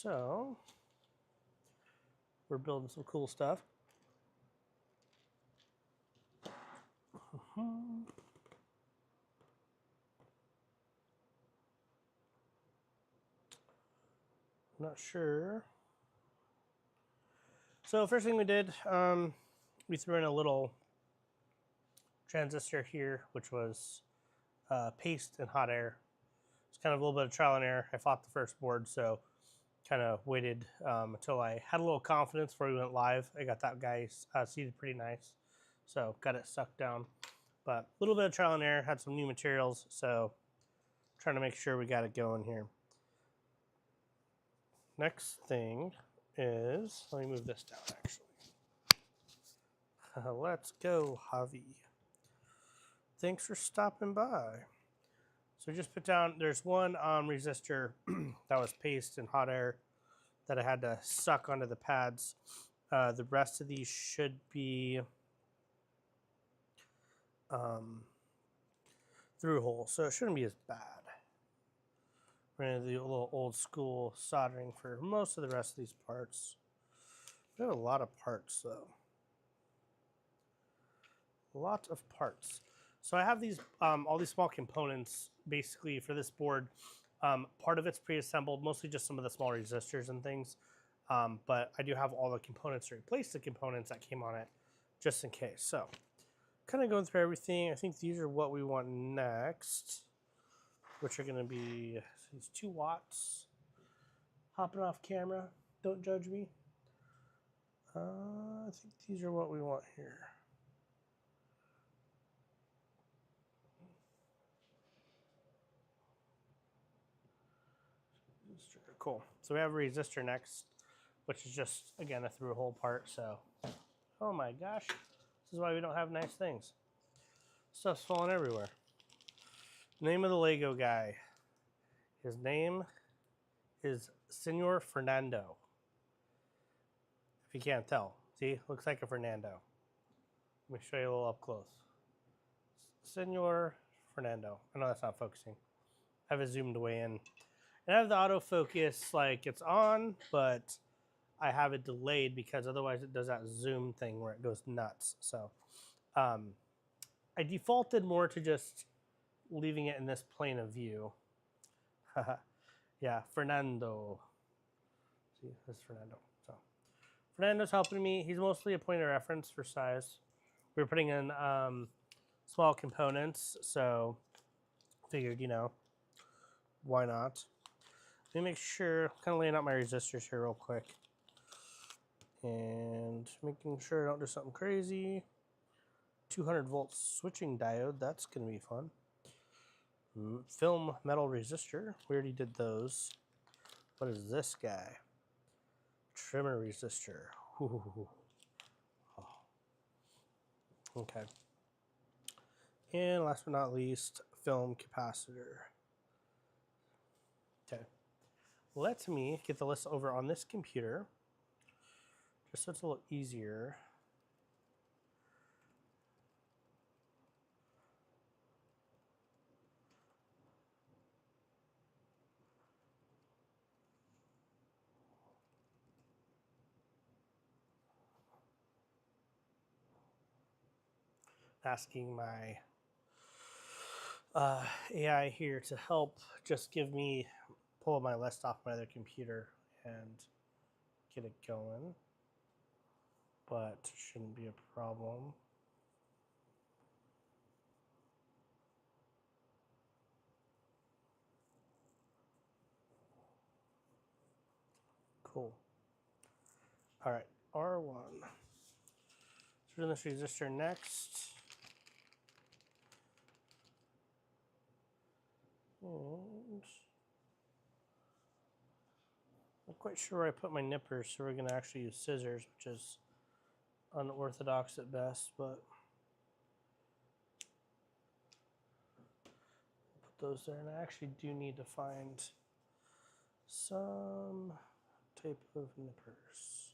So we're building some cool stuff. I'm not sure. So first thing we did, we threw in a little transistor here, which was paste and hot air. It's kind of a little bit of trial and error. I fought the first board, so kind of waited until I had a little confidence before we went live. I got that guy seated pretty nice, so got it sucked down. But a little bit of trial and error, had some new materials, so trying to make sure we got it going here. Next thing is, let me move this down actually. Let's go, Javi. Thanks for stopping by. So just put down, there's one resistor that was paste and hot air that I had to suck onto the pads. The rest of these should be through hole, so it shouldn't be as bad. We're going to do a little old school soldering for most of the rest of these parts. We have a lot of parts though. A lot of parts. So I have these, all these small components basically for this board. Part of it's pre-assembled, mostly just some of the small resistors and things. But I do have all the components to replace the components that came on it, just in case. So, kind of going through everything. I think these are what we want next, which are going to be these 2 watts. Hopping off camera. Don't judge me. I think these are what we want here. Cool. So we have a resistor next, which is just, again, a through hole part. So, oh my gosh, this is why we don't have nice things. Stuff's falling everywhere. Name of the Lego guy. His name is Senor Fernando. If you can't tell, see, looks like a Fernando. Let me show you a little up close. Senor Fernando. I know that's not focusing. I have it zoomed way in. And I have the autofocus, like it's on, but I have it delayed because otherwise it does that zoom thing where it goes nuts. So I defaulted more to just leaving it in this plane of view. Yeah, Fernando. See, this is Fernando. So Fernando's helping me. He's mostly a point of reference for size. We're putting in small components, so figured, you know, why not? Let me make sure, kind of laying out my resistors here real quick. And making sure I don't do something crazy. 200 volt switching diode, that's going to be fun. Film metal resistor, we already did those. What is this guy? Trimmer resistor. Ooh. Oh. Okay. And last but not least, film capacitor. Okay. Let me get the list over on this computer, just so it's a little easier. Asking my AI here to help just pull my list off my other computer and get it going, but shouldn't be a problem. Cool. All right, R1. So we're doing this resistor next. And I'm not quite sure where I put my nippers, so we're going to actually use scissors, which is unorthodox at best, but put those there. And I actually do need to find some type of nippers.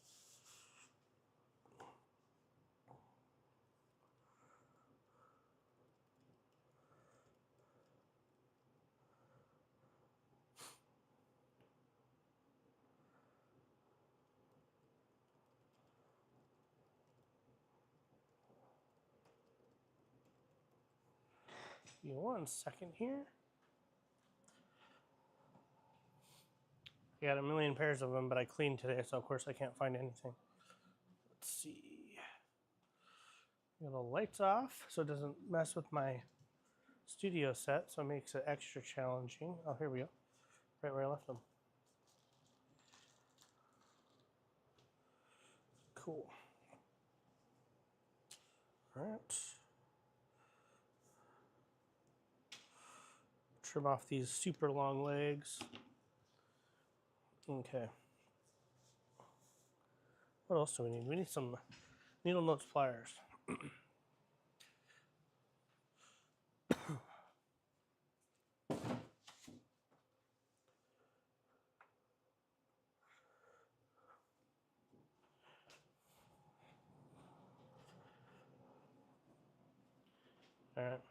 Give me 1 second here. I got a million pairs of them, but I cleaned today, so of course I can't find anything. Let's see. Get the lights off so it doesn't mess with my studio set, so it makes it extra challenging. Oh, here we go. Right where I left them. Cool. All right. Trim off these super long legs. Okay. What else do we need? We need some needle nose pliers. All right.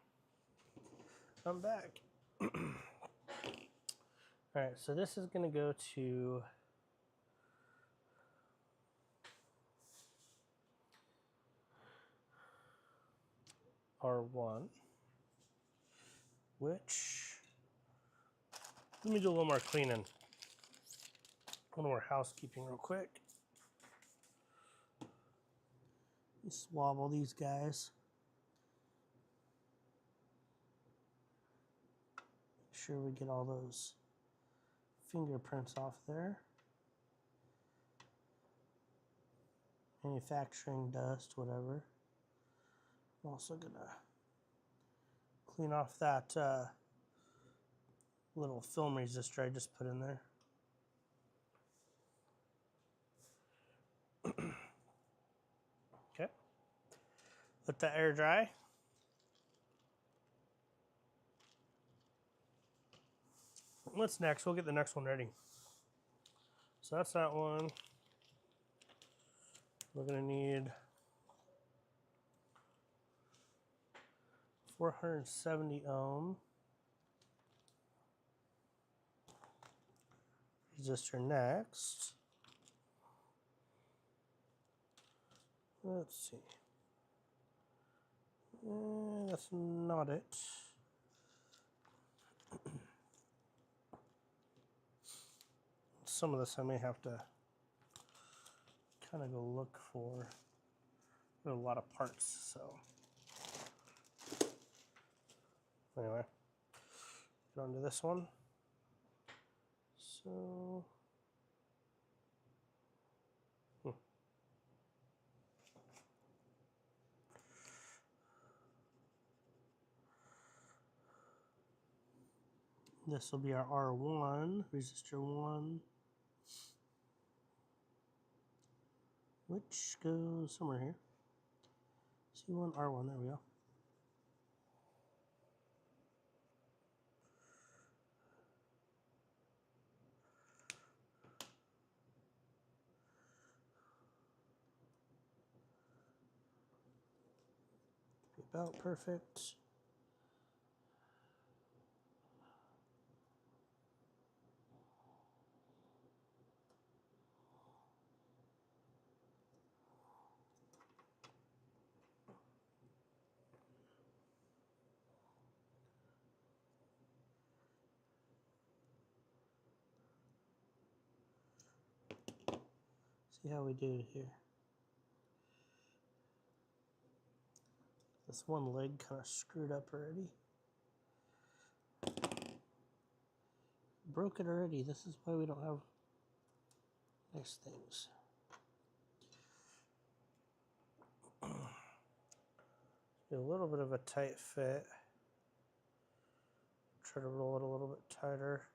I'm back. All right, so this is going to go to R1, which, let me do a little more cleaning, a little more housekeeping real quick. Swabble these guys. Make sure we get all those fingerprints off there. Manufacturing dust, whatever. I'm also gonna clean off that little film resistor I just put in there. Okay. Let that air dry. What's next? We'll get the next one ready. So that's that one. We're gonna need 470 ohm resistor next. Let's see. That's not it. Some of this I may have to kind of go look for. There are a lot of parts, so anyway, get on to this one. So this will be our R1, resistor 1, which goes somewhere here. C1, R1, there we go. About perfect. See how we do it here. This one leg kind of screwed up already. Broke it already. This is why we don't have nice things. A little bit of a tight fit. Try to roll it a little bit tighter.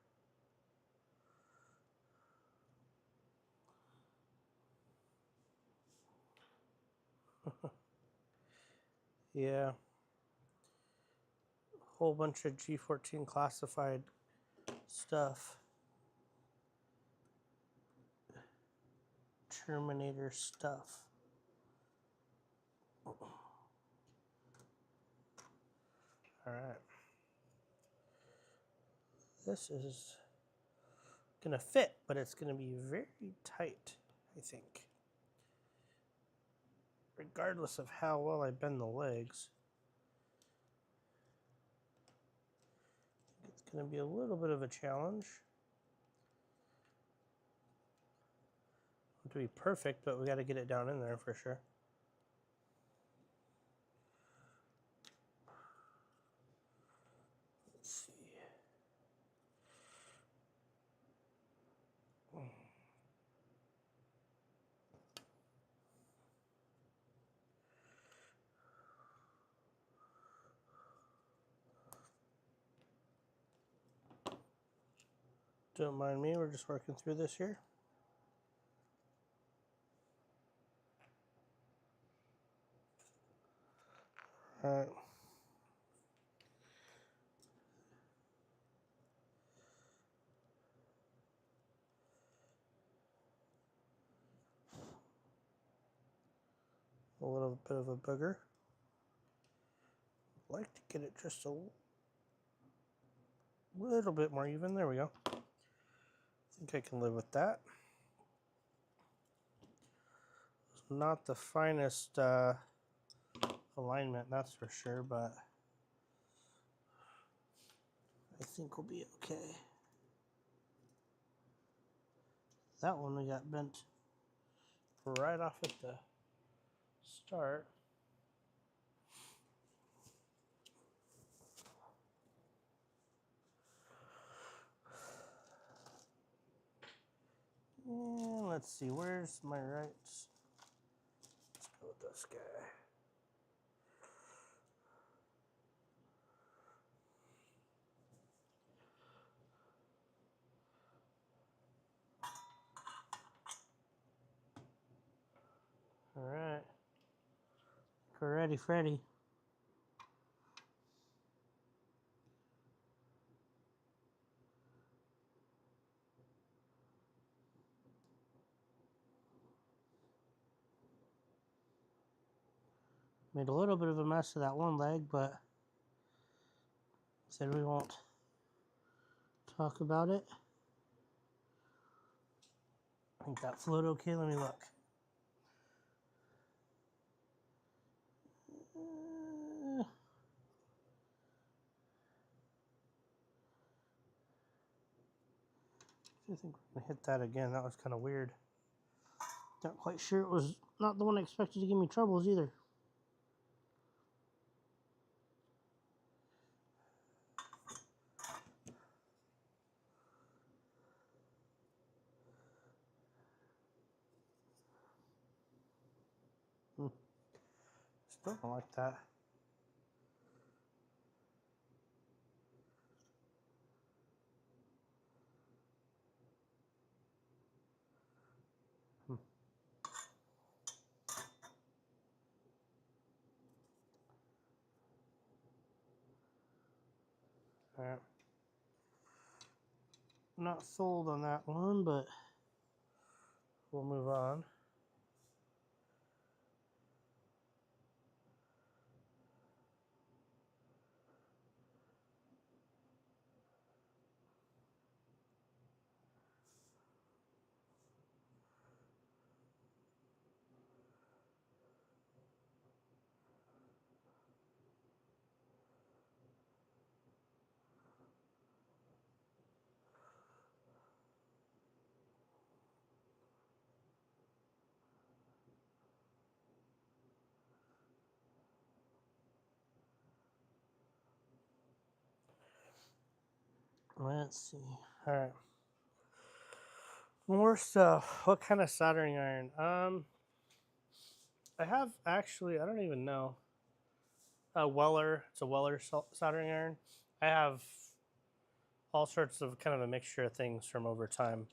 Yeah. Whole bunch of G14 classified stuff. Terminator stuff. All right. This is gonna fit, but it's gonna be very tight, I think. Regardless of how well I bend the legs. going to be a little bit of a challenge. Not to be perfect, but we got to get it down in there for sure. Let's see. Don't mind me, we're just working through this here. All right. A little bit of a booger. I'd like to get it just a little bit more even. There we go. I think I can live with that. It's not the finest alignment, that's for sure, but I think we'll be okay. That one we got bent right off at the start. And let's see, where's my rights? Let's go with this guy. All right, we're ready, Freddy. Made a little bit of a mess of that one leg, but said we won't talk about it. I think that flowed okay. Let me look. I think we're gonna hit that again. That was kind of weird. Not quite sure it was not the one I expected to give me troubles either. Still don't like that. All right. Not sold on that one, but we'll move on. Let's see. All right. More stuff. What kind of soldering iron? I have actually, I don't even know. A Weller. It's a Weller soldering iron. I have all sorts of kind of a mixture of things from over time.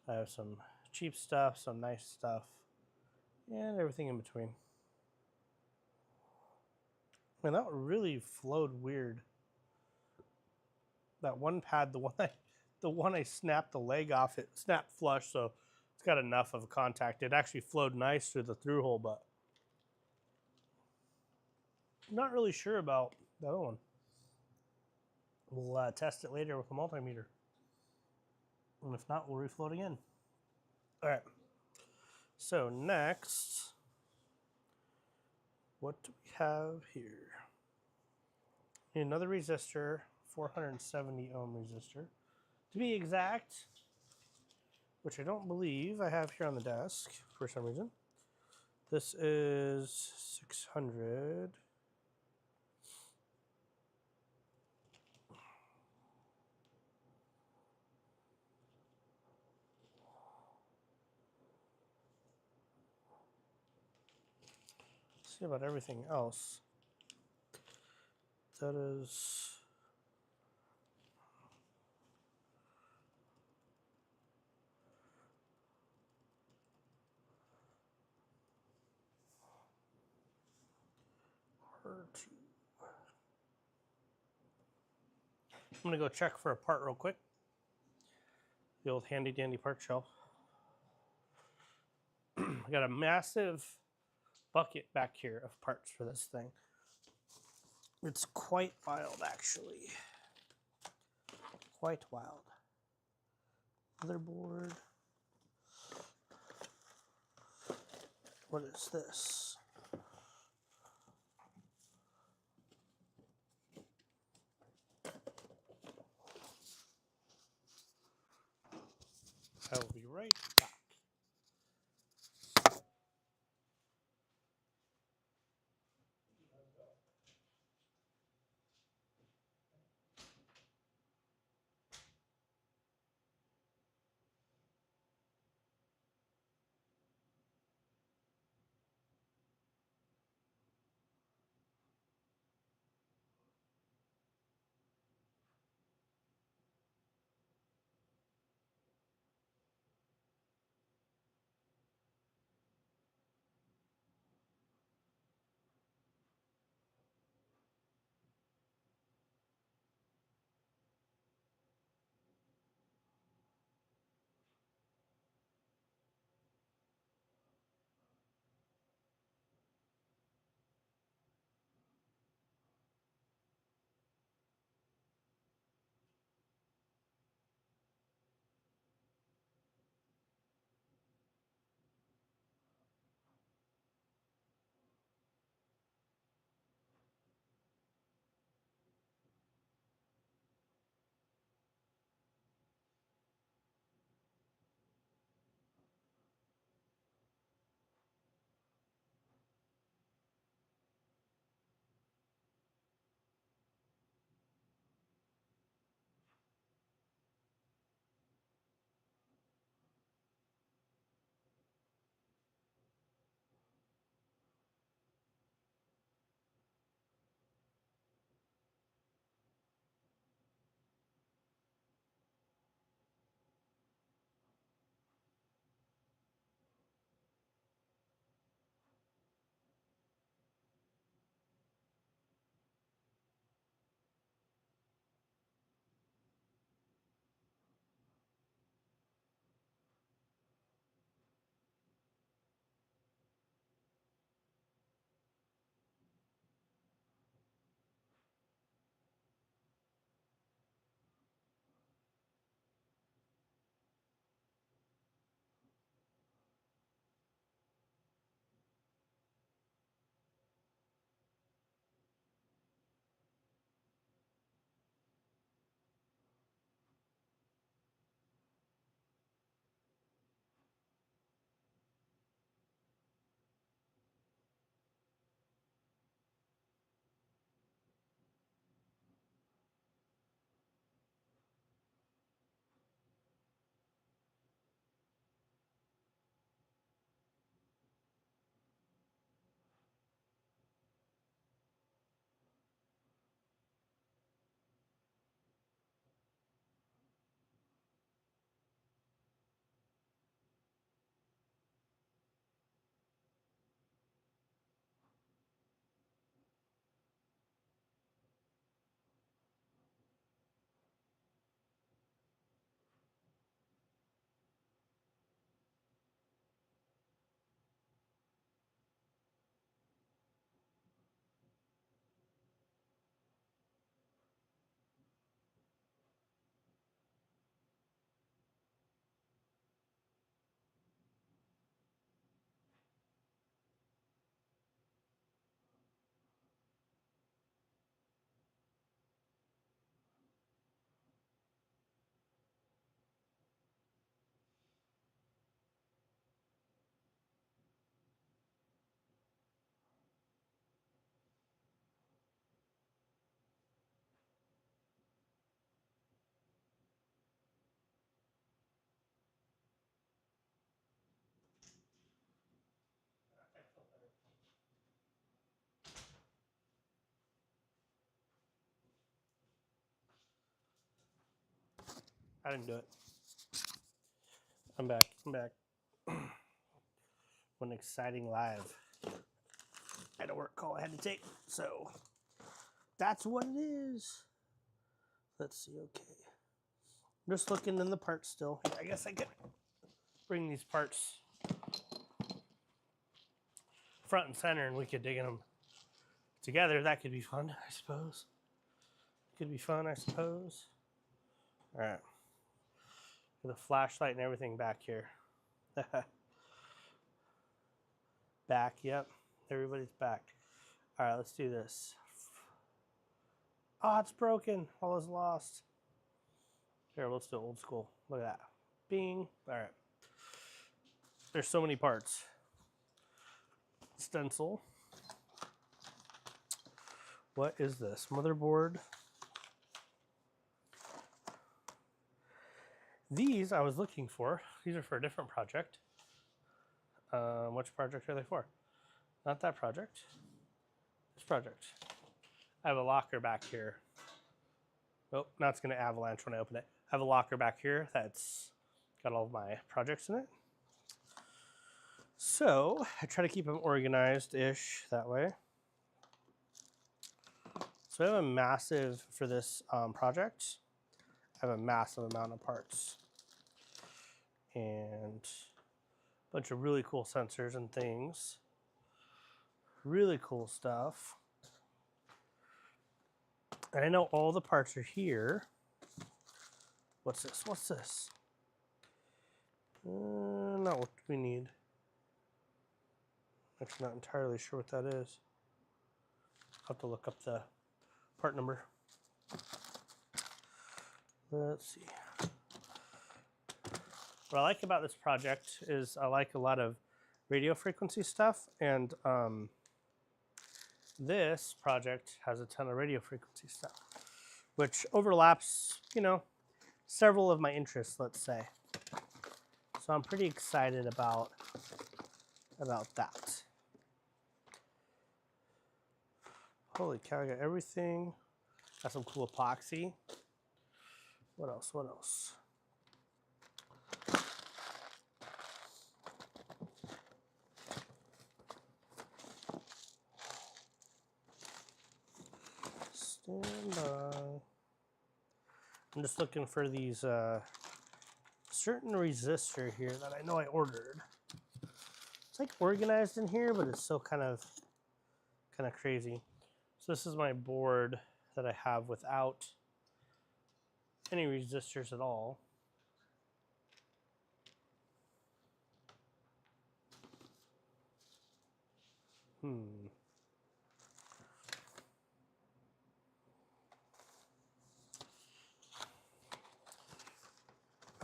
I have some cheap stuff, some nice stuff, and everything in between. Man, that really flowed weird. That one pad, the one I snapped the leg off, it snapped flush, so it's got enough of contact. It actually flowed nice through the through hole, but I'm not really sure about the other one. We'll test it later with a multimeter. And if not, we'll reflow it again. All right. So next, what do we have here? Another resistor 470 ohm resistor. To be exact, which I don't believe I have here on the desk for some reason. This is 600. Let's see about everything else. That is R2. I'm gonna go check for a part real quick. The old handy dandy part shelf. I got a massive bucket back here of parts for this thing. It's quite wild, actually. Quite wild. Motherboard. What is this? I will be right back. I didn't do it. I'm back. I'm back. One exciting live. I had a work call I had to take, so that's what it is. Let's see. Okay. I'm just looking in the parts still. I guess I could bring these parts front and center and we could dig in them together. That could be fun, I suppose. Could be fun, I suppose. All right. With a flashlight and everything back here. Back, yep. Everybody's back. All right, let's do this. Oh, it's broken. All is lost. Here, let's do old school. Look at that. Bing. All right. There's so many parts. Stencil. What is this? Motherboard. These I was looking for. These are for a different project. Which project are they for? Not that project. This project. I have a locker back here. Oh, now it's going to avalanche when I open it. I have a locker back here that's got all of my projects in it. So I try to keep them organized-ish that way. So I have a massive, for this project, I have a massive amount of parts. And a bunch of really cool sensors and things. Really cool stuff. And I know all the parts are here. What's this? What's this? Not what we need. Actually, not entirely sure what that is. I'll have to look up the part number. Let's see. What I like about this project is I like a lot of radio frequency stuff, and this project has a ton of radio frequency stuff, which overlaps, you know, several of my interests, let's say. So I'm pretty excited about that. Holy cow, I got everything. Got some cool epoxy. What else? What else? Stand by. I'm just looking for these certain resistor here that I know I ordered. It's like organized in here, but it's so kind of crazy. So this is my board that I have without any resistors at all.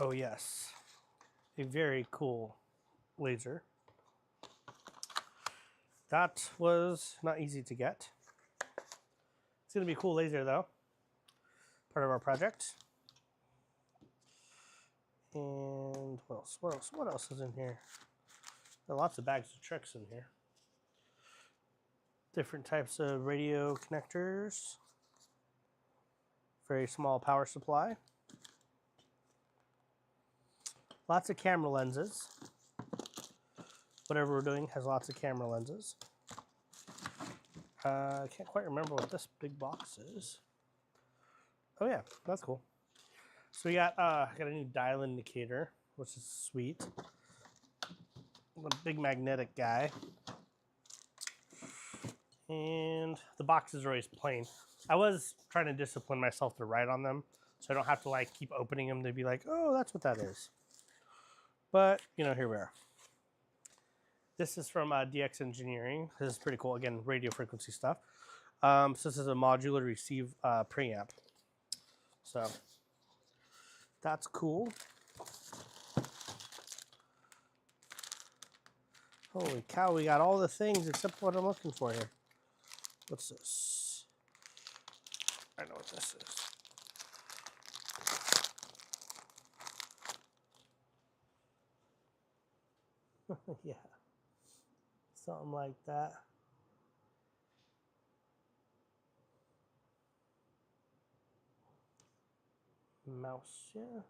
Oh yes, a very cool laser. That was not easy to get. It's gonna be a cool laser though. Part of our project. And what else? What else? What else is in here? There are lots of bags of tricks in here. Different types of radio connectors. Very small power supply. Lots of camera lenses. Whatever we're doing has lots of camera lenses. I can't quite remember what this big box is. Oh yeah, that's cool. So we got a new dial indicator, which is sweet. A big magnetic guy. And the boxes are always plain. I was trying to discipline myself to write on them, so I don't have to like keep opening them to be like, oh, that's what that is. But, you know, here we are. This is from DX Engineering. This is pretty cool. Again, radio frequency stuff. So this is a modular receive preamp. So that's cool. Holy cow, we got all the things except what I'm looking for here. What's this? I know what this is. Yeah, something like that. Mouse, yeah.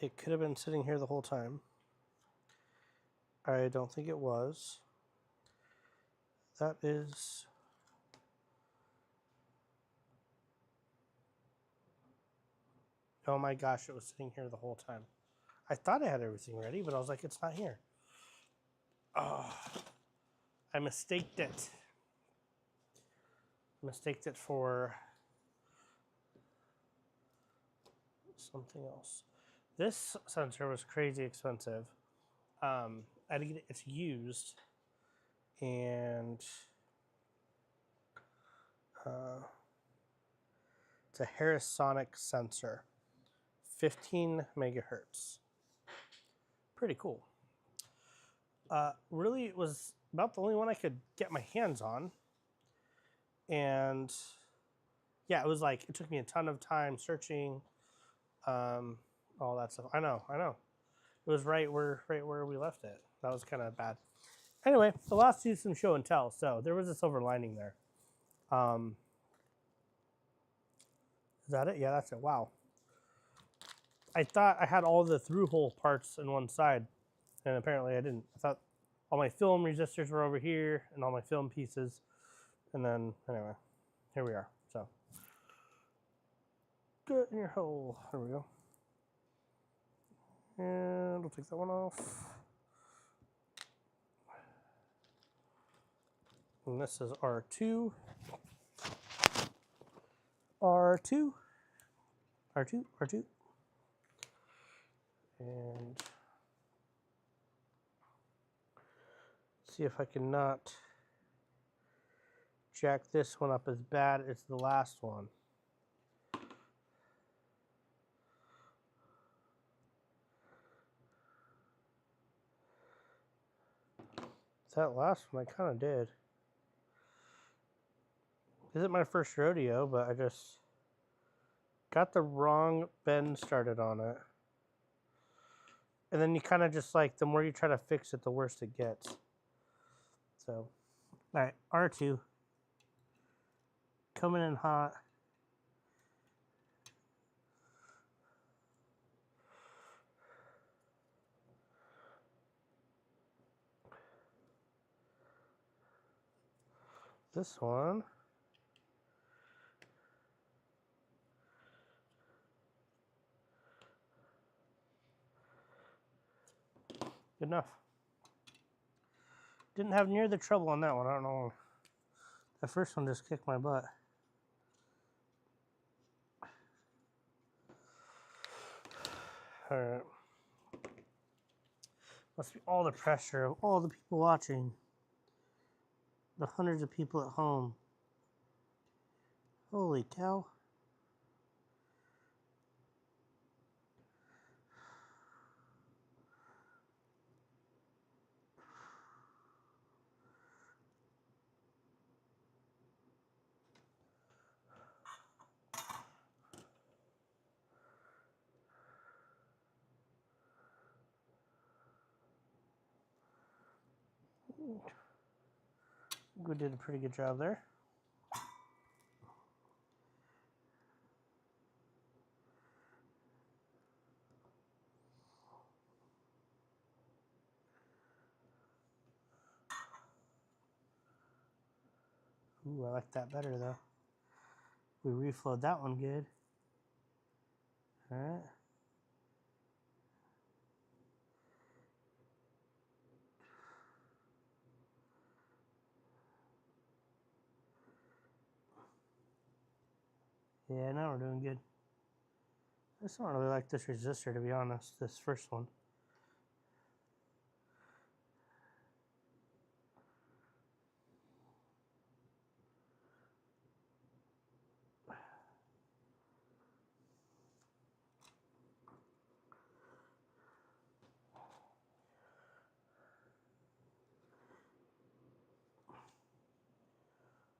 It could have been sitting here the whole time. I don't think it was. That is... Oh my gosh, it was sitting here the whole time. I thought I had everything ready, but I was like, it's not here. Oh, I mistaked it. Mistaked it for something else. This sensor was crazy expensive. I had to get it, it's used, and it's a Aerosonic sensor, 15 megahertz. Pretty cool. Really, it was about the only one I could get my hands on, and yeah, it was like it took me a ton of time searching, all that stuff. I know. It was right where we left it. That was kind of bad. Anyway, the last do some show and tell. So there was a silver lining there. Is that it? Yeah, that's it. Wow. I thought I had all the through-hole parts in one side, and apparently I didn't. I thought all my film resistors were over here and all my film pieces. And then, anyway, here we are. So, get in your hole. There we go. And we'll take that one off. And this is R2. R2. R2. R2. And see if I can not jack this one up as bad as the last one. That last one I kind of did. This isn't my first rodeo, but I just got the wrong bend started on it. And then you kind of just like, the more you try to fix it, the worse it gets. So, all right, R2. Coming in hot. This one. Good enough. Didn't have near the trouble on that one. I don't know. The first one just kicked my butt. All right. Must be all the pressure of all the people watching. The hundreds of people at home. Holy cow. We did a pretty good job there. Ooh, I like that better though. We reflowed that one good. All right. Yeah, now we're doing good. I just don't really like this resistor, to be honest, this first one.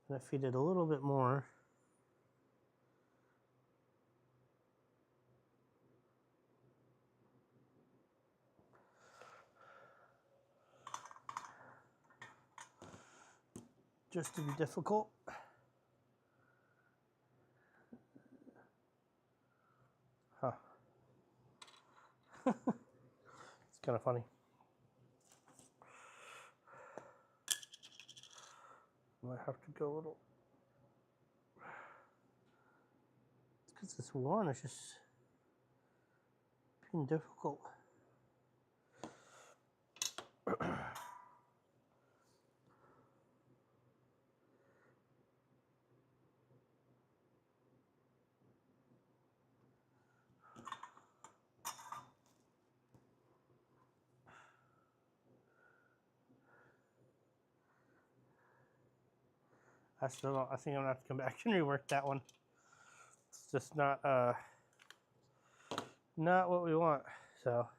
And I feed it a little bit more. Just to be difficult. Huh. It's kind of funny. I have to go a little. It's because this one is just being difficult. I still don't. I think I'm gonna have to come back and rework that one. It's just not what we want. So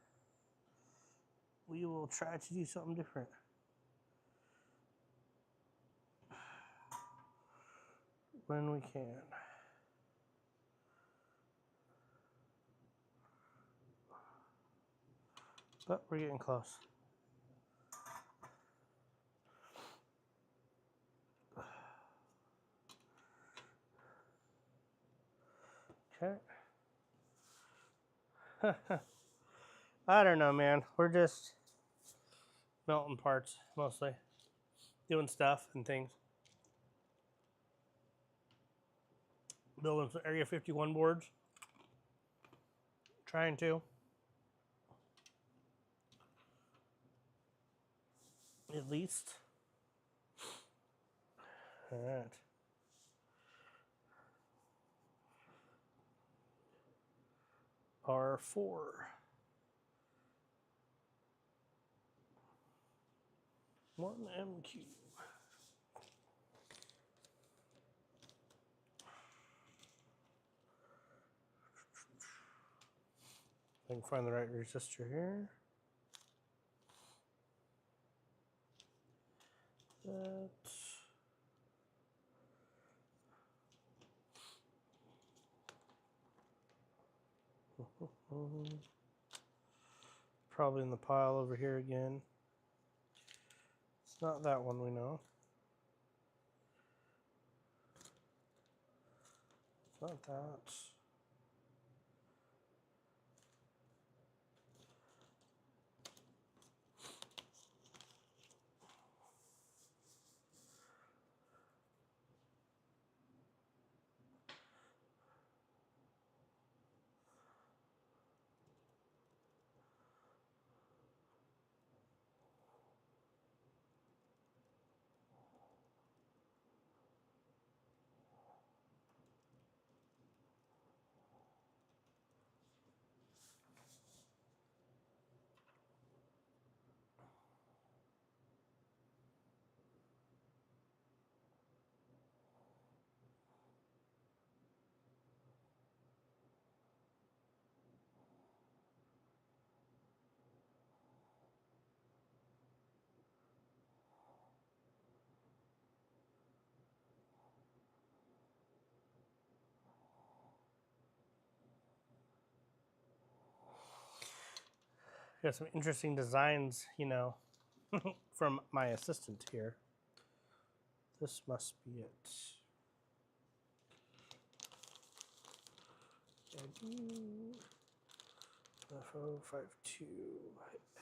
we will try to do something different. When we can. But we're getting close. Okay. I don't know, man. We're just melting parts mostly. Doing stuff and things. Building some Area 51 boards. Trying to. At least. Alright. R4. One MQ. I can find the right resistor here. That. Probably in the pile over here again. It's not that one we know. It's not that. Got some interesting designs, you know, from my assistant here. This must be it. FO52,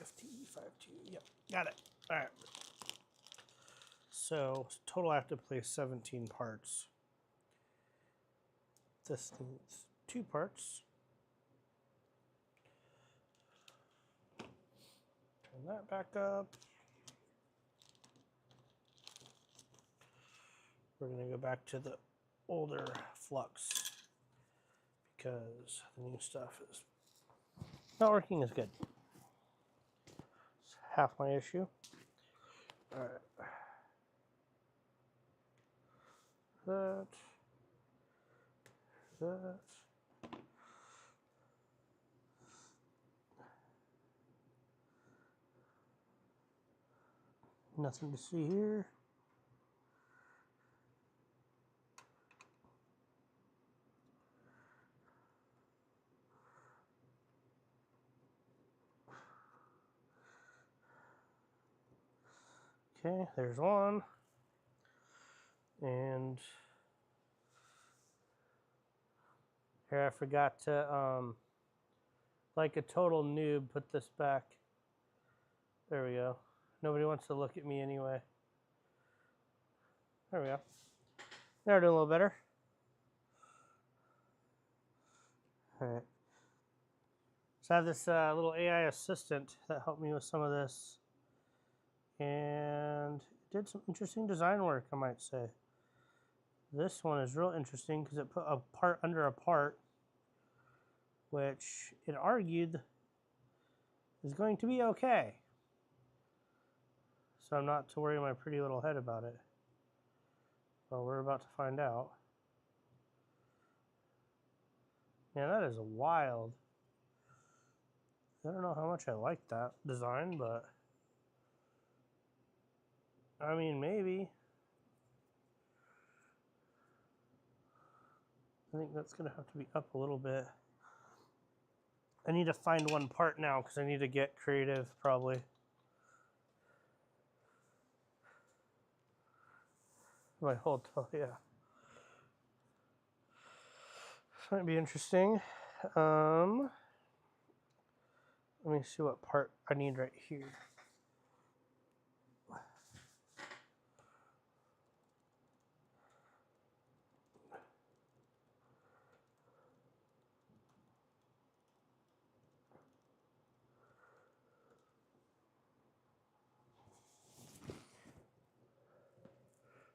FTE52. Yep, got it. All right. So total I have to place 17 parts. This needs 2 parts. Turn that back up. We're going to go back to the older flux because the new stuff is not working as good. It's half my issue. All right. That. Nothing to see here. Okay, there's one. And here I forgot to like a total noob, put this back. There we go. Nobody wants to look at me anyway. There we go. Now we're doing a little better. All right. So I have this little AI assistant that helped me with some of this. And did some interesting design work, I might say. This one is real interesting because it put a part under a part, which it argued is going to be okay. So I'm not to worry my pretty little head about it. Well, we're about to find out. Yeah, that is wild. I don't know how much I like that design, but I mean, maybe. I think that's going to have to be up a little bit. I need to find one part now because I need to get creative, probably. My whole yeah. This might be interesting. Let me see what part I need right here.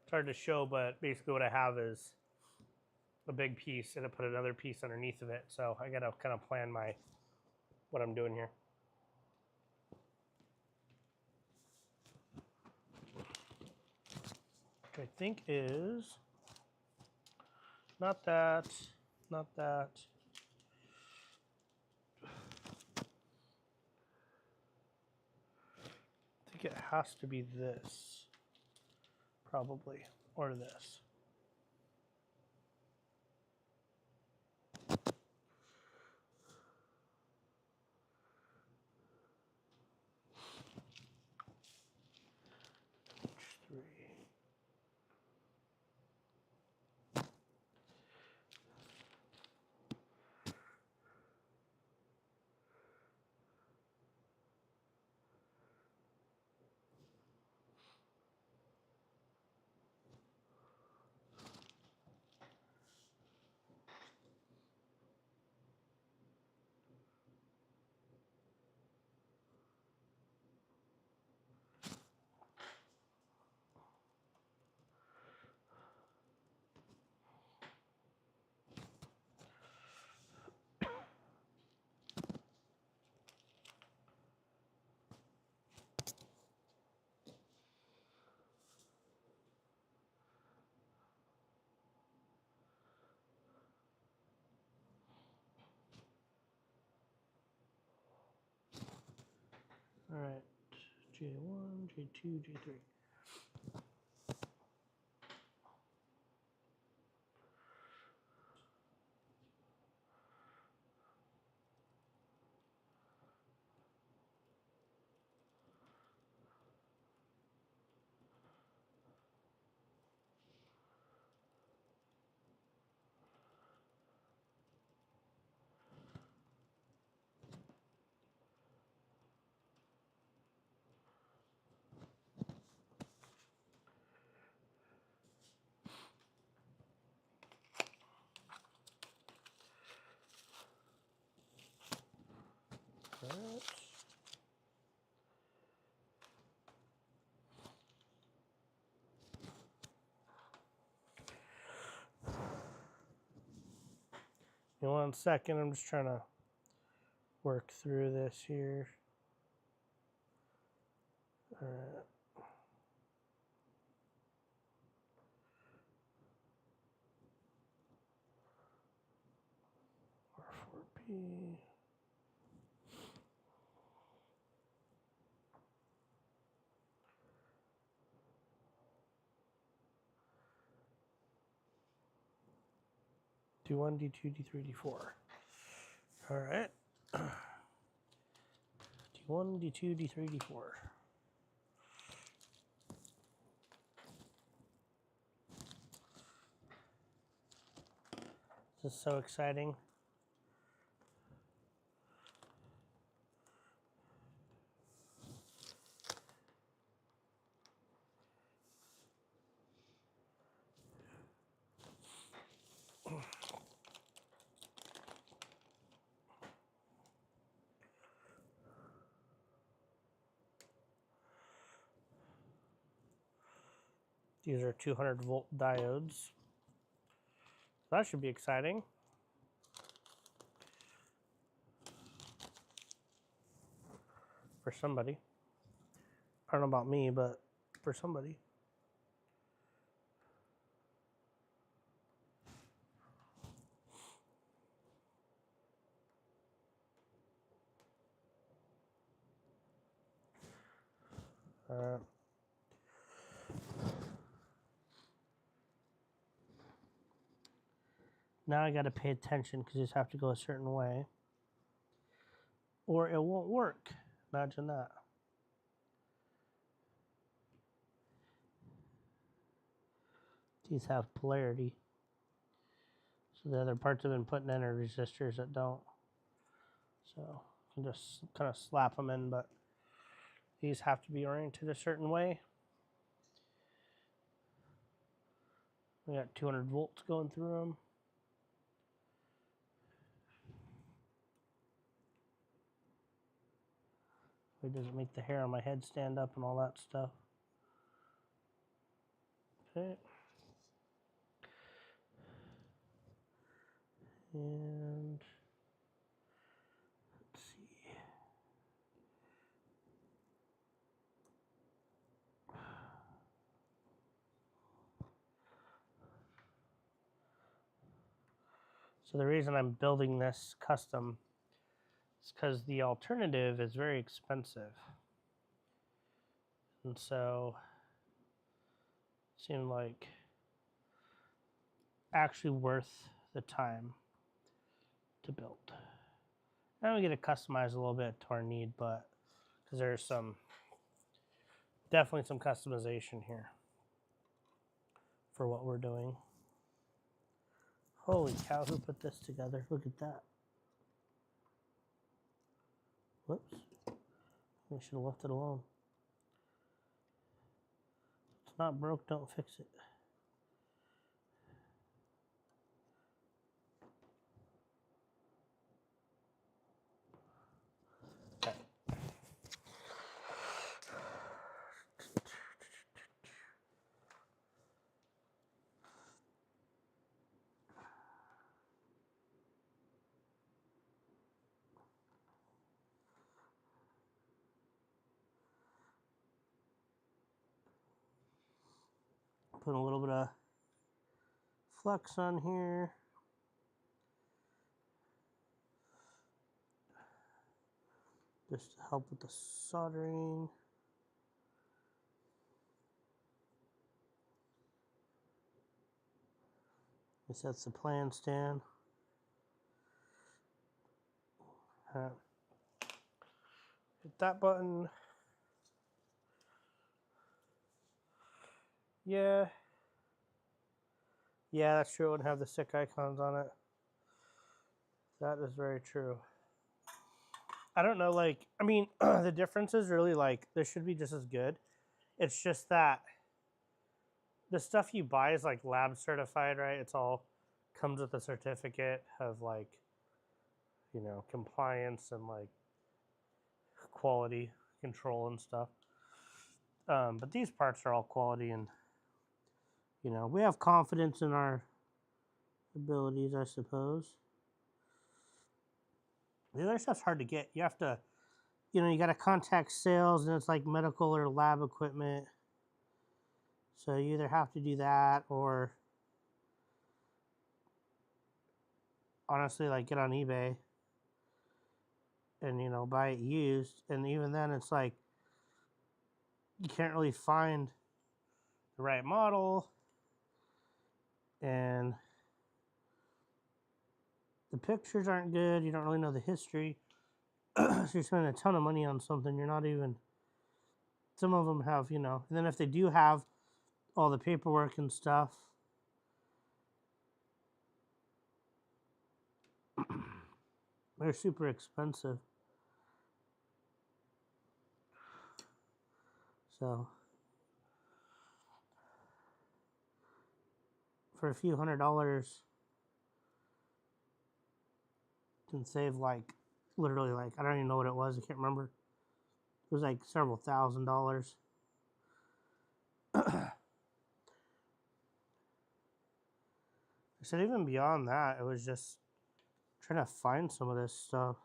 It's hard to show, but basically what I have is a big piece and I put another piece underneath of it. So I gotta kind of plan what I'm doing here. Which I think is not that, not that. I think it has to be this, probably, or this. All right, J1, J2, J3. Right. In 1 second, I'm just trying to work through this here. All right. R4P. D1, D2, D3, D4. All right. D1, D2, D3, D4. This is so exciting. These are 200-volt diodes. That should be exciting. For somebody. I don't know about me, but for somebody. Now I got to pay attention because these have to go a certain way, or it won't work. Imagine that. These have polarity, so the other parts have been putting in are resistors that don't. So you can just kind of slap them in, but these have to be oriented a certain way. We got 200 volts going through them. It doesn't make the hair on my head stand up and all that stuff. Okay. And let's see. So the reason I'm building this custom is because the alternative is very expensive. And so it seemed like actually worth the time to build. And we get to customize a little bit to our need, but because there's definitely some customization here for what we're doing. Holy cow, who put this together? Look at that. Whoops. We should have left it alone. If it's not broke, don't fix it. Okay. Put a little bit of flux on here. Just to help with the soldering. Guess that's the plan stand. Hit that button. Yeah. Yeah, that's true. It wouldn't have the sick icons on it. That is very true. I don't know, like, I mean, the difference is really, like, this should be just as good. It's just that the stuff you buy is, like, lab certified, right? It's all comes with a certificate of, like, you know, compliance and, like, quality control and stuff. But these parts are all quality, and, you know, we have confidence in our abilities, I suppose. The other stuff's hard to get. You have to, you know, you got to contact sales, and it's like medical or lab equipment. So you either have to do that or honestly, like, get on eBay and, you know, buy it used. And even then, it's like you can't really find the right model, and the pictures aren't good. You don't really know the history. So you're spending a ton of money on something you're not even, some of them have, you know, and then if they do have all the paperwork and stuff, they're super expensive. So for a few $100s, you can save, like, literally, like, I don't even know what it was. I can't remember. It was like several $1,000s. said even beyond that, it was just trying to find some of this stuff.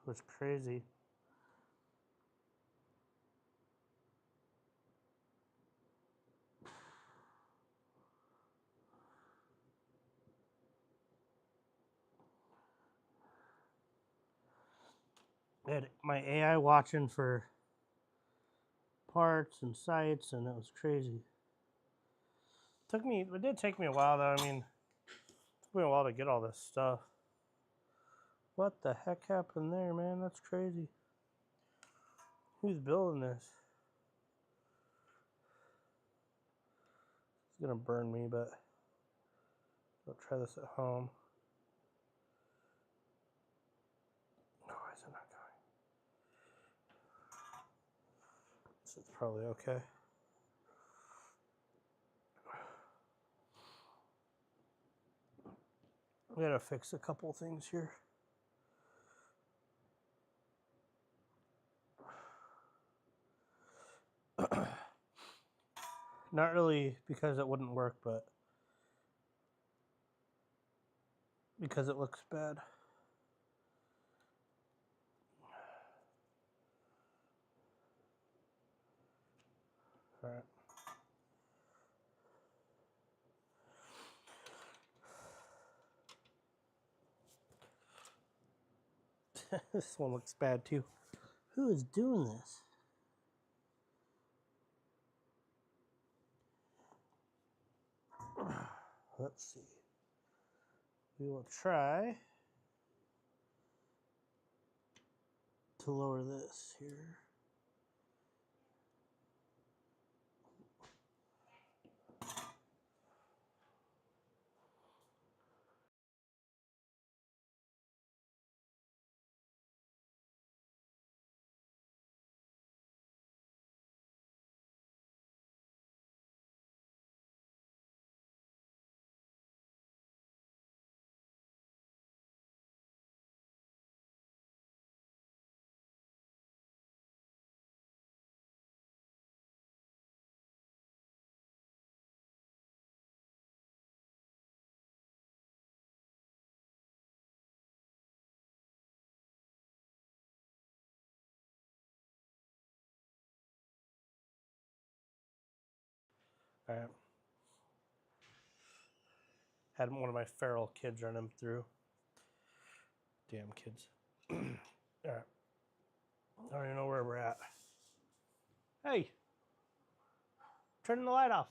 It was crazy. I had my AI watching for parts and sites, and it was crazy. It did take me a while though. I mean, it took me a while to get all this stuff. What the heck happened there, man? That's crazy. Who's building this? It's gonna burn me, but I'll try this at home. Oh, why is it not going? This is probably okay. We gotta fix a couple things here. Not really because it wouldn't work, but because it looks bad. All right. This one looks bad too. Who is doing this? Let's see. We will try to lower this here. All right. Had one of my feral kids run him through. Damn kids. All right. I don't even know where we're at. Hey, turn the light off.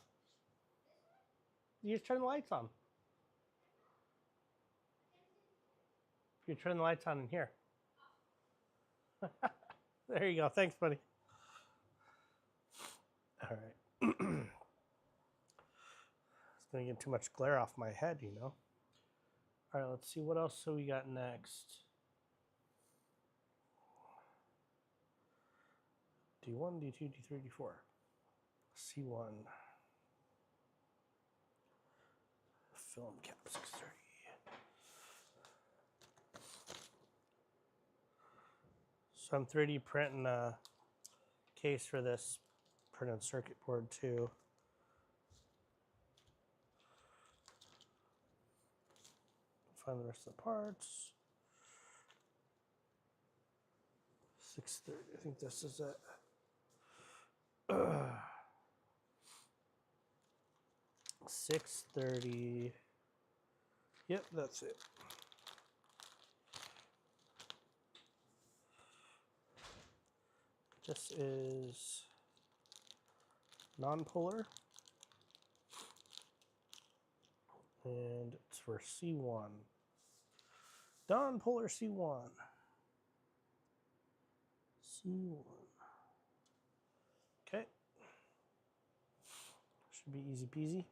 You just turn the lights on. You turn the lights on in here. There you go. Thanks, buddy. All right. It's going to get too much glare off my head, you know. All right, let's see what else we got next. D1, D2, D3, D4. C1. Film cap 630. So I'm 3D printing a case for this printed circuit board too. Find the rest of the parts. 630. I think this is it. 630. Yep, that's it. This is non-polar. And it's for C1. Non-polar C1. C1. Okay. Should be easy peasy.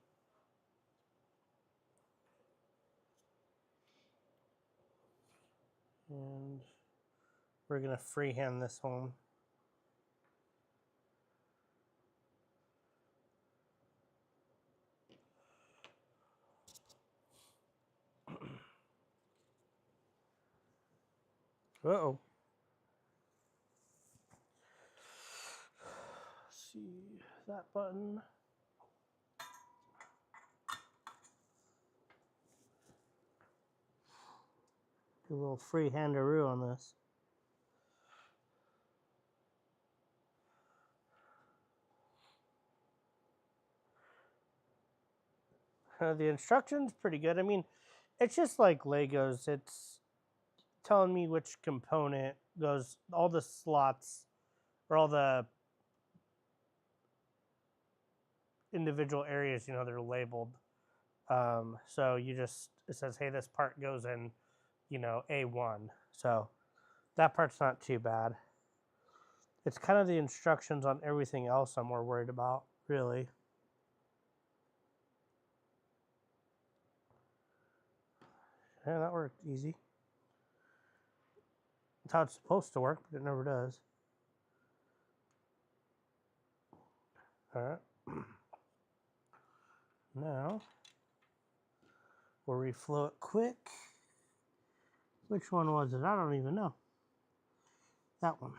And we're going to freehand this home. Uh-oh. see that button. Do a little free-handaroo on this. The instructions pretty good. I mean, it's just like Legos. It's telling me which component goes, all the slots or all the individual areas, you know, they're labeled. So you just, it says, hey, this part goes in, you know, A1. So that part's not too bad. It's kind of the instructions on everything else I'm more worried about, really. Yeah, that worked easy. That's how it's supposed to work, but it never does. All right. Now, we'll reflow it quick. Which one was it? I don't even know. That one.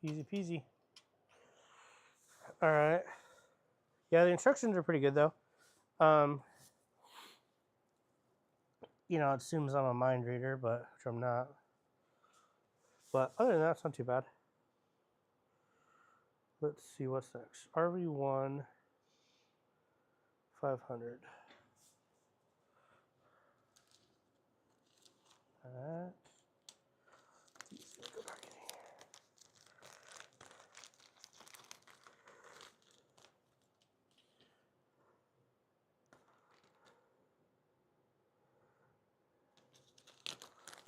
Easy peasy. All right. Yeah, the instructions are pretty good though. You know, it assumes I'm a mind reader, but which I'm not. But other than that, it's not too bad. Let's see what's next. RV1 500. All right. Let's go back in here.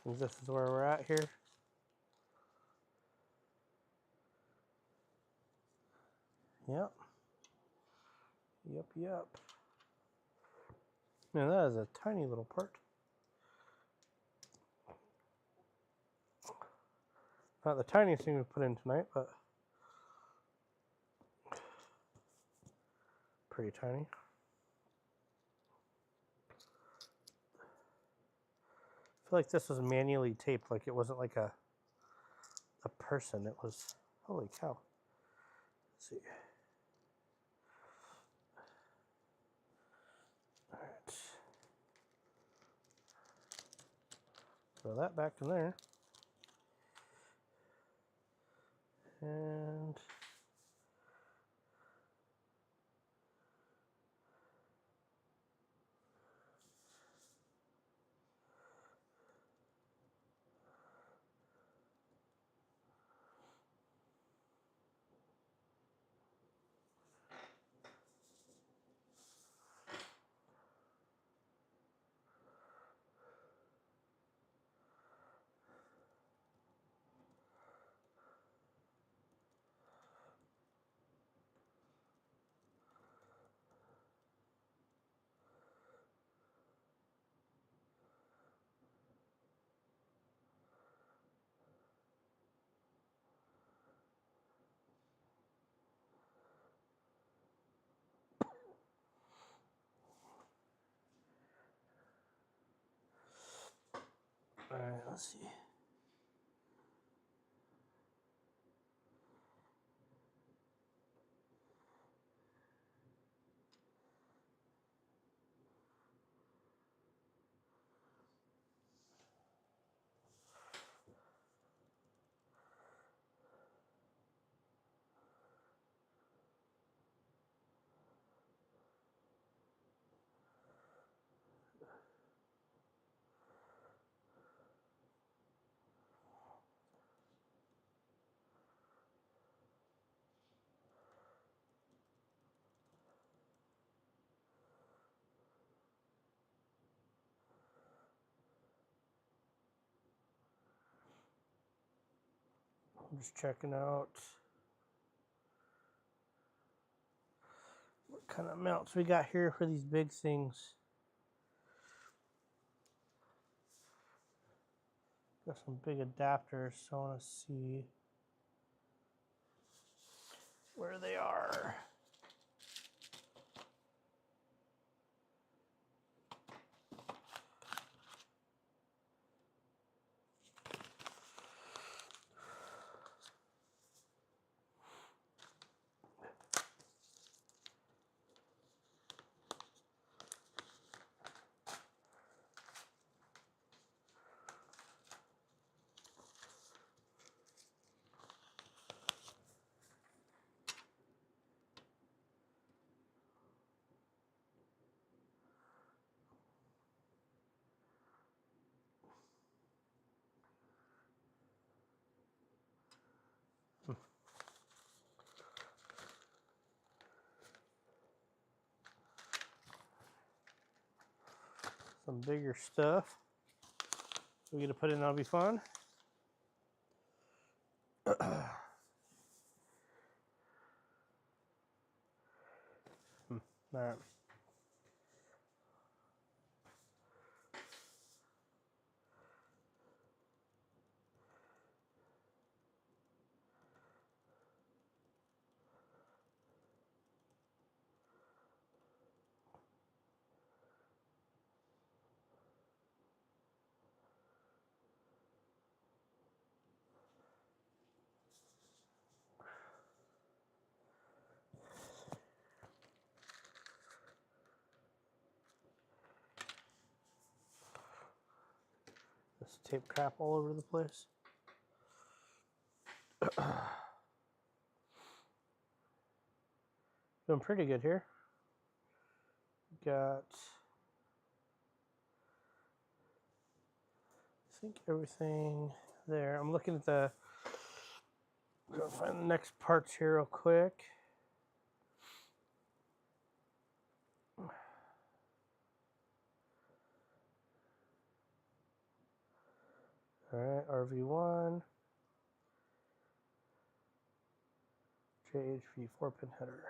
And this is where we're at here. Yep. Yep. Now that is a tiny little part. Not the tiniest thing we put in tonight, but pretty tiny. I feel like this was manually taped, like it wasn't like a person. It was, holy cow. Let's see. All right. Throw that back in there. And all right, let's see. I'm just checking out what kind of mounts we got here for these big things. Got some big adapters, so I want to see. where they are. Some bigger stuff we get to put in, that'll be fun. All right. This tape crap all over the place. Doing pretty good here. Got, I think, everything there. I'm looking at the, I'm gonna find the next parts here real quick. All right, RV1, JHV 4-pin header.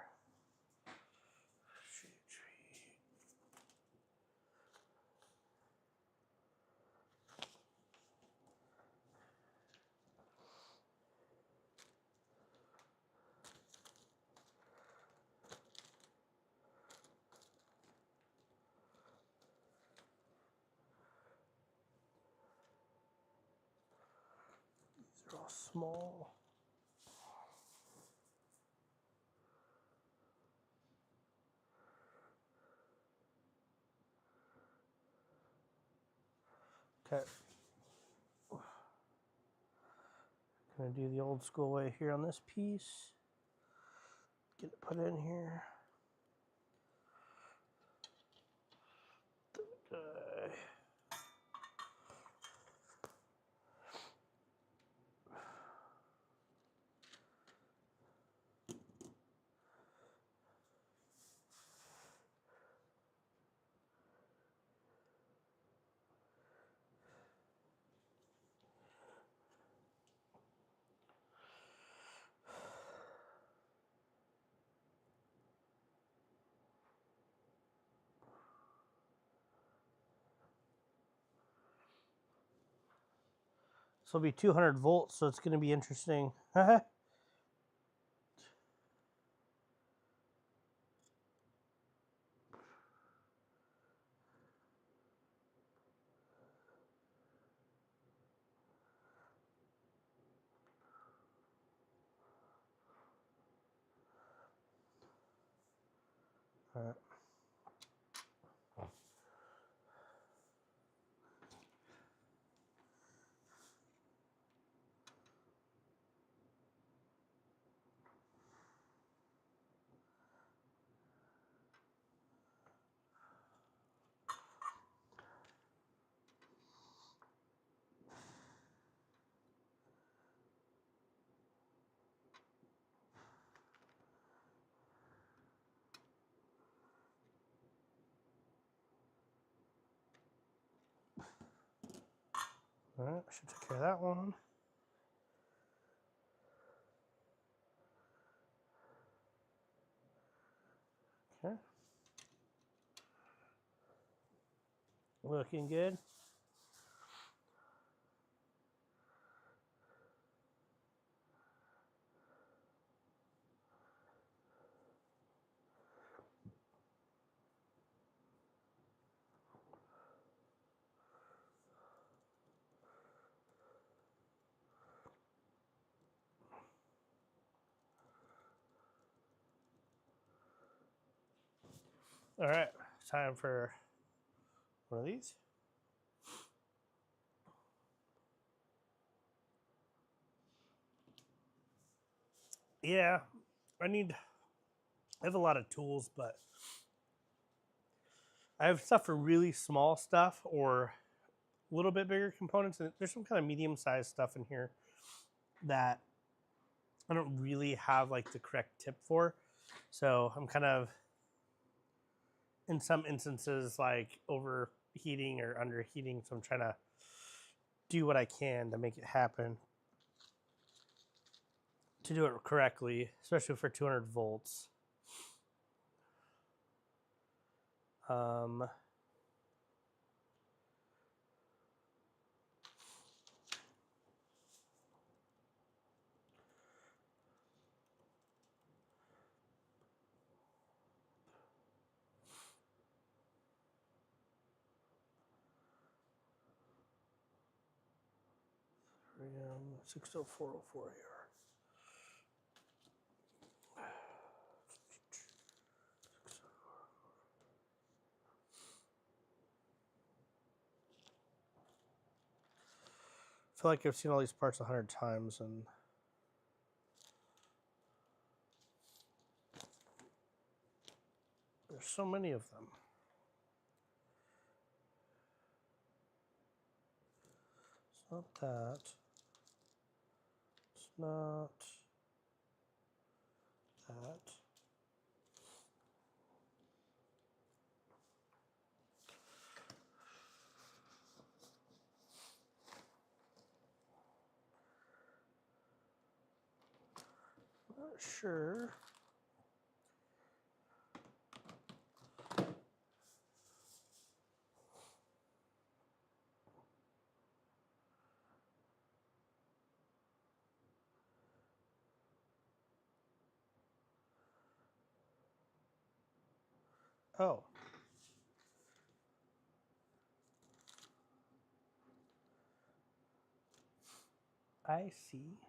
These are all small. Okay. Gonna do the old school way here on this piece. Get it put in here. This will be 200 volts, so it's going to be interesting. All right. All right, I should take care of that one. Okay. Looking good. All right, time for one of these. Yeah, I have a lot of tools, but I have stuff for really small stuff or a little bit bigger components. And there's some kind of medium-sized stuff in here that I don't really have like the correct tip for. So I'm kind of, in some instances, like overheating or underheating. So I'm trying to do what I can to make it happen, to do it correctly, especially for 200 volts. RAM 60404 here. I feel like I've seen all these parts 100 times, and there's so many of them. It's not that. It's not that. Not sure. Oh. I see.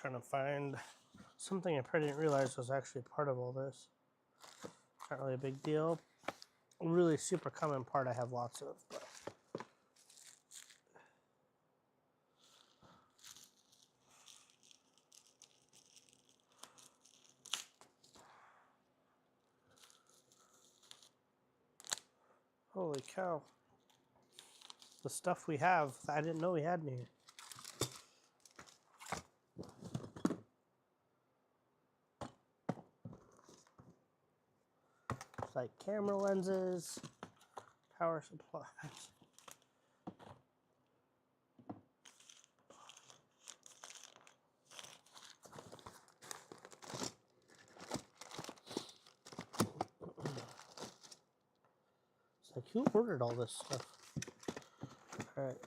Trying to find something I probably didn't realize was actually part of all this. Not really a big deal. A really super common part I have lots of, but holy cow. The stuff we have, I didn't know we had in here. It's like camera lenses, power supplies. It's like, who ordered all this stuff? All right.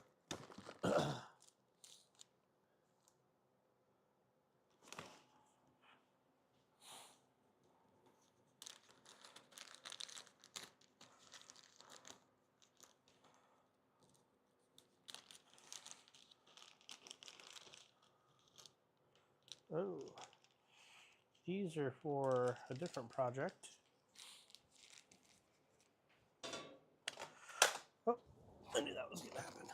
Oh, these are for a different project. Oh, I knew that was going to happen.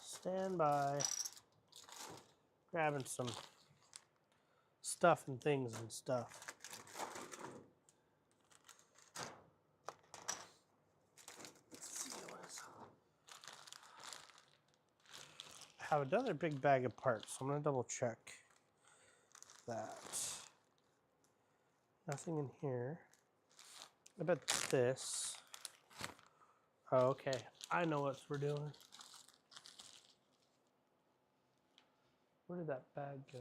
Stand by. Grabbing some stuff and things and stuff. I have another big bag of parts, so I'm going to double check that. Nothing in here. I bet this. Oh, okay. I know what we're doing. Where did that bag go?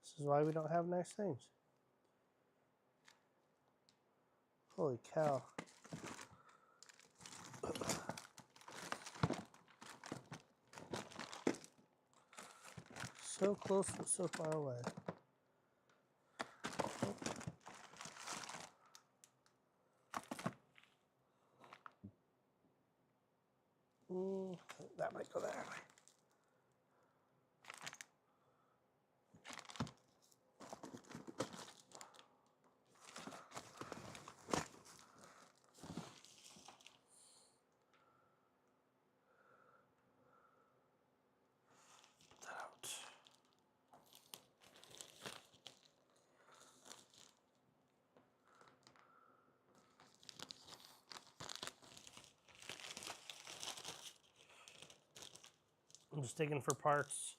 This is why we don't have nice things. Holy cow. So close but so far away. That might go that way. Put that out. I'm just digging for parts.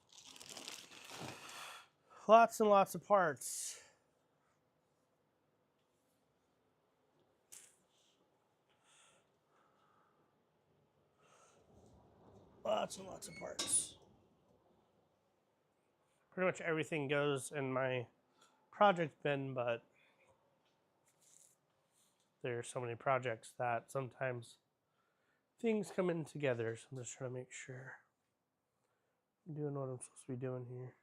Lots and lots of parts. Lots and lots of parts. Pretty much everything goes in my project bin, but there are so many projects that sometimes things come in together. So I'm just trying to make sure I'm doing what I'm supposed to be doing here.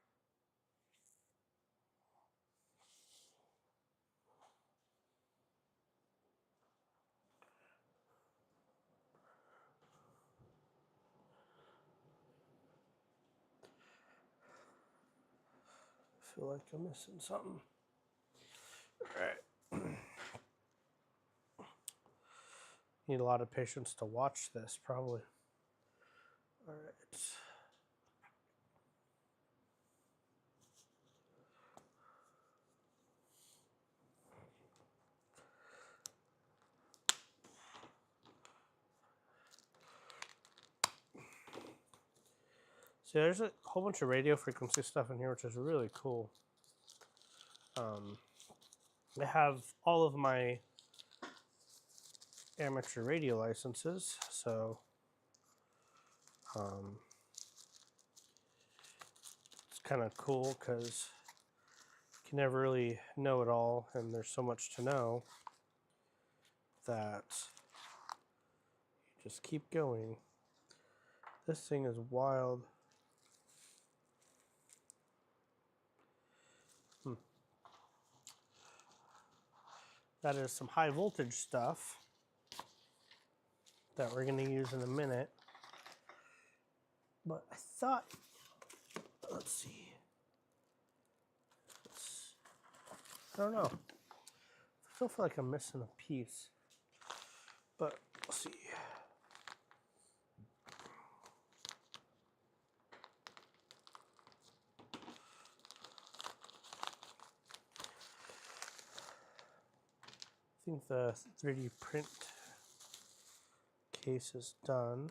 I feel like I'm missing something. All right. Need a lot of patience to watch this, probably. All right. So there's a whole bunch of radio frequency stuff in here, which is really cool. I have all of my amateur radio licenses, so it's kind of cool because you can never really know it all, and there's so much to know that you just keep going. This thing is wild. That is some high voltage stuff that we're going to use in a minute. But I thought, let's see. I don't know. I still feel like I'm missing a piece. But we'll see. I think the 3D print case is done.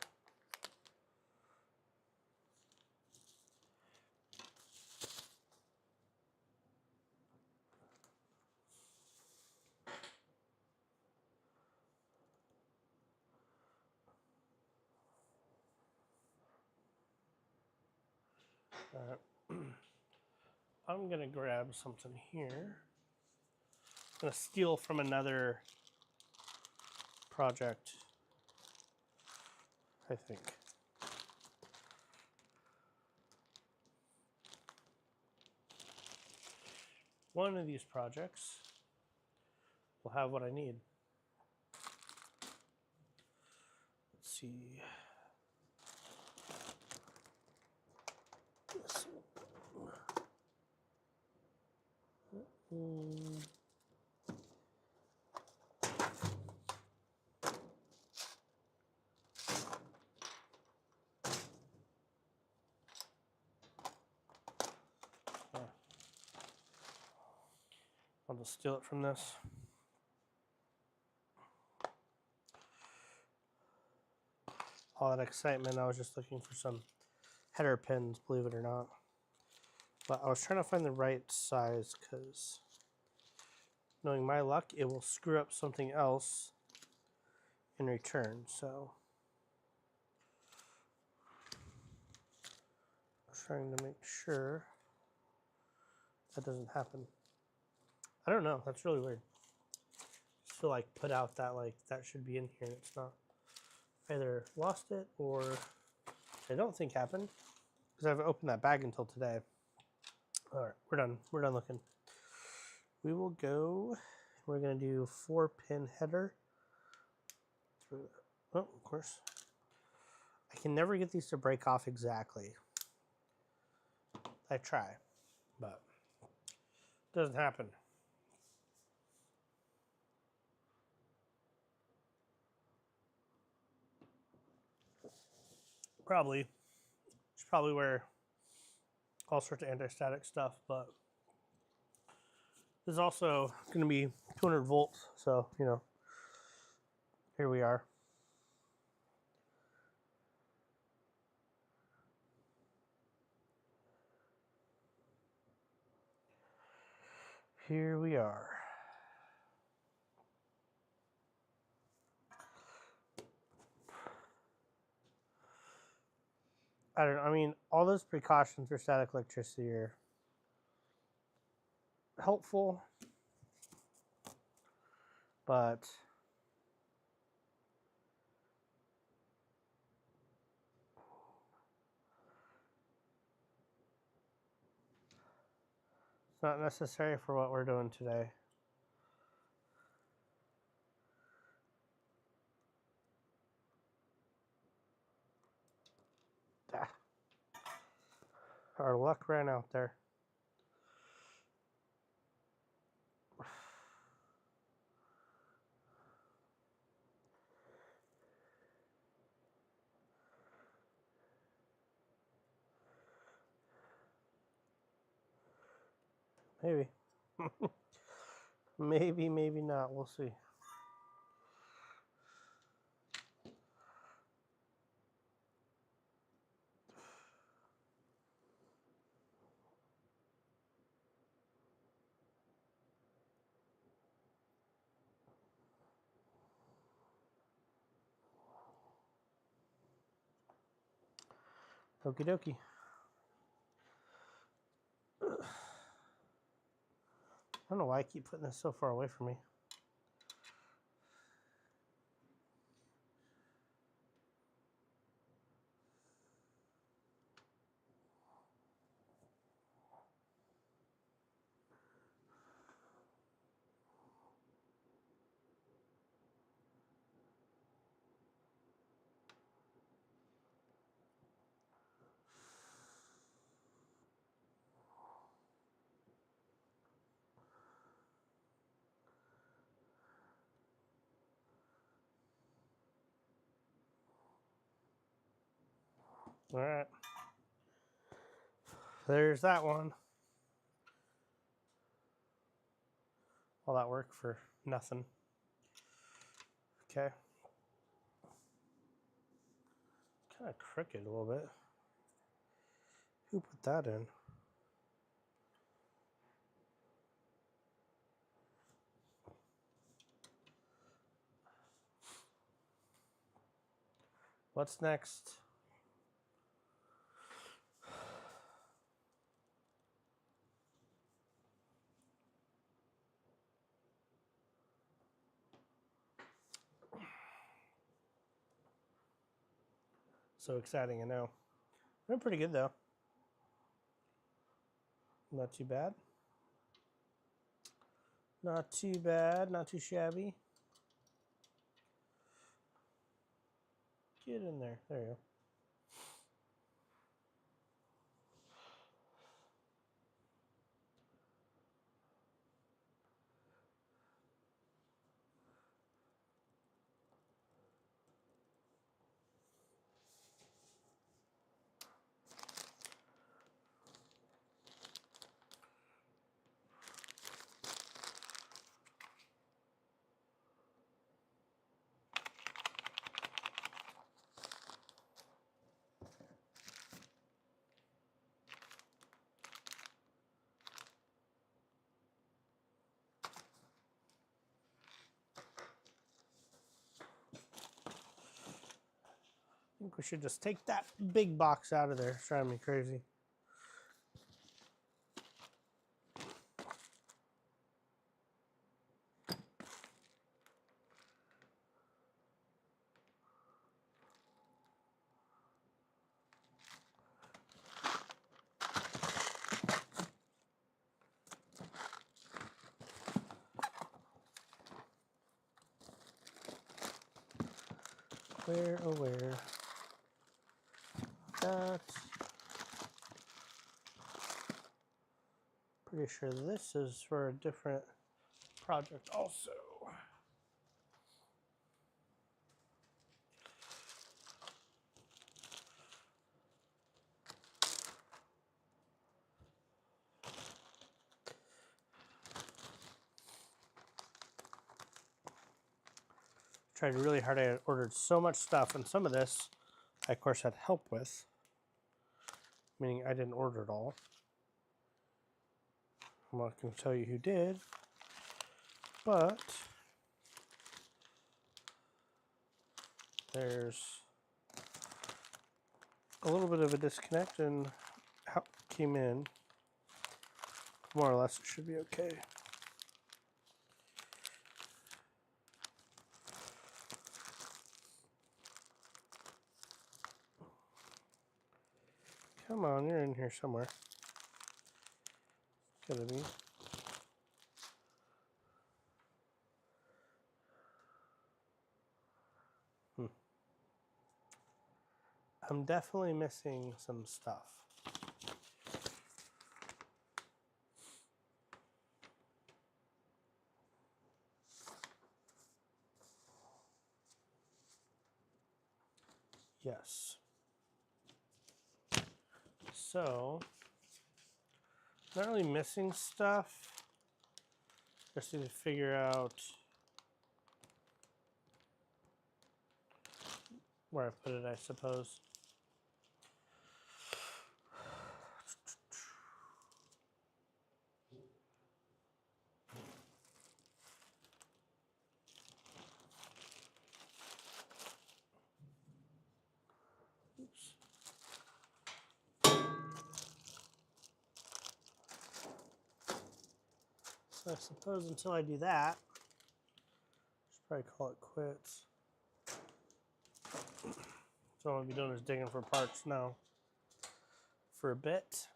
I'm gonna grab something here. I'm gonna steal from another project, I think. One of these projects will have what I need. Let's see. I'll just steal it from this. All that excitement, I was just looking for some header pins, believe it or not. But I was trying to find the right size because knowing my luck, it will screw up something else in return. So I'm trying to make sure that doesn't happen. I don't know. That's really weird. Just feel like put out that like that should be in here and it's not. I either lost it or I don't think happened because I haven't opened that bag until today. All right, we're done. We're done looking. We will go. We're gonna do 4-pin header. Oh, of course. I can never get these to break off exactly. I try, but it doesn't happen. Probably. It's probably where all sorts of anti-static stuff, but this is also going to be 200 volts, so, you know, here we are. Here we are. I don't know, I mean, all those precautions for static electricity are helpful, but it's not necessary for what we're doing today. Ah. Our luck ran out there. Maybe. Maybe, maybe not. We'll see. Okie dokie. I don't know why I keep putting this so far away from me. All right. There's that one. All that work for nothing. Okay. Kind of crooked a little bit. Who put that in? What's next? So exciting, I know. They're pretty good though. Not too bad. Not too bad, not too shabby. Get in there. There you go. think we should just take that big box out of there. It's driving me crazy. Where, oh where? That's pretty sure this is for a different project also. Tried really hard. I ordered so much stuff, and some of this I of course had help with, meaning I didn't order it all. I'm not going to tell you who did, but there's a little bit of a disconnect in how it came in. More or less it should be okay. Come on, you're in here somewhere. Gotta be. I'm definitely missing some stuff. Yes. So, not really missing stuff. Just need to figure out where I put it, I suppose. Oops. So I suppose until I do that, I should probably call it quits. So what I'll be doing is digging for parts now for a bit.